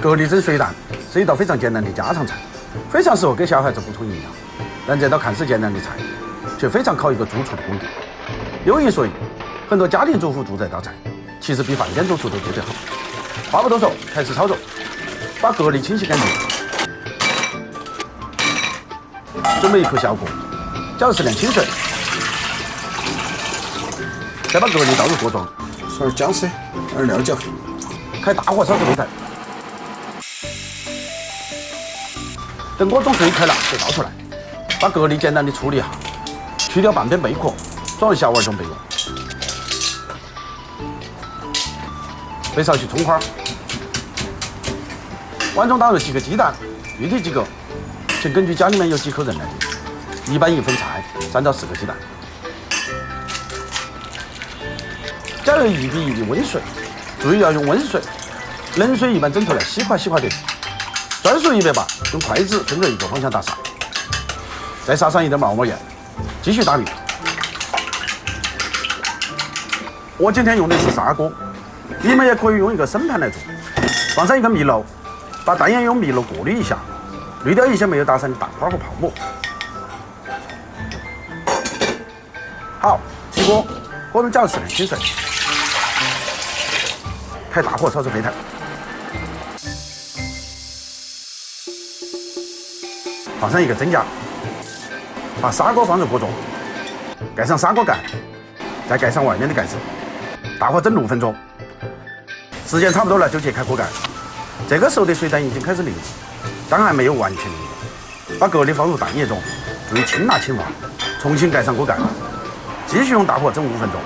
蛤蜊蒸水蛋是一道非常简单的家常菜，非常适合给小孩子补充营养。但这道看似简单的菜，却非常考一个主厨的功底。有一说一，很多家庭主妇做这道菜，其实比饭店主厨都做得好。话不多说，开始操作。把蛤蜊清洗干净，准备一口小锅，加入适量清水，再把蛤蜊倒入锅中，撒点姜丝，来点料酒，开大火烧至煨台。等锅中水开了，就倒出来，把蛤蜊简单的处理一下，去掉半边贝壳，装入小碗中备用。备少许葱花，碗中打入几个鸡蛋，具体几个，请根据家里面有几口人来定，一般1份菜3到4个鸡蛋。加入1比1的温水，注意要用温水，冷水一般蒸出来稀垮得。专属180，用筷子顺着一个方向打撒，再撒上一点毛盐，继续打匀。我今天用的是砂锅，你们也可以用一个生盘来做。放上一根蜜露，把淡盐用蜜露过滤一下，滤掉一些没有打散的蛋花和泡沫。好，起锅，锅中加入适量清水，开大火烧至煨台。放上一个蒸架，把砂锅放入锅中，盖上砂锅盖，再盖上外面的盖子，大火蒸6分钟。时间差不多了就揭开锅盖，这个时候的水蛋已经开始凝固，但还没有完全凝固。把蛤蜊放入蛋液中，注意轻拿轻放，重新盖上锅盖，继续用大火蒸5分钟，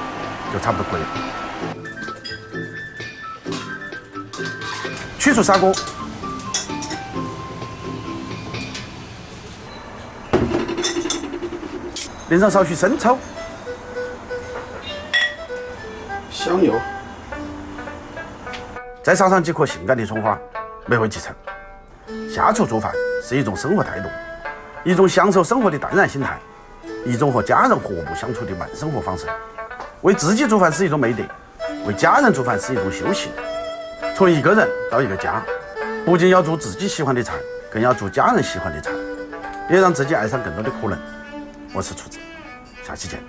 就差不多可以了。取出砂锅。淋上少许生抽、香油，再撒上几颗性感的葱花，美味即成。下厨做饭是一种生活态度，一种享受生活的淡然心态，一种和家人和睦相处的慢生活方式。为自己做饭是一种美德，为家人做饭是一种修行。从一个人到一个家，不仅要做自己喜欢的菜，更要做家人喜欢的菜，也让自己爱上更多的可能。我是厨子，下期见。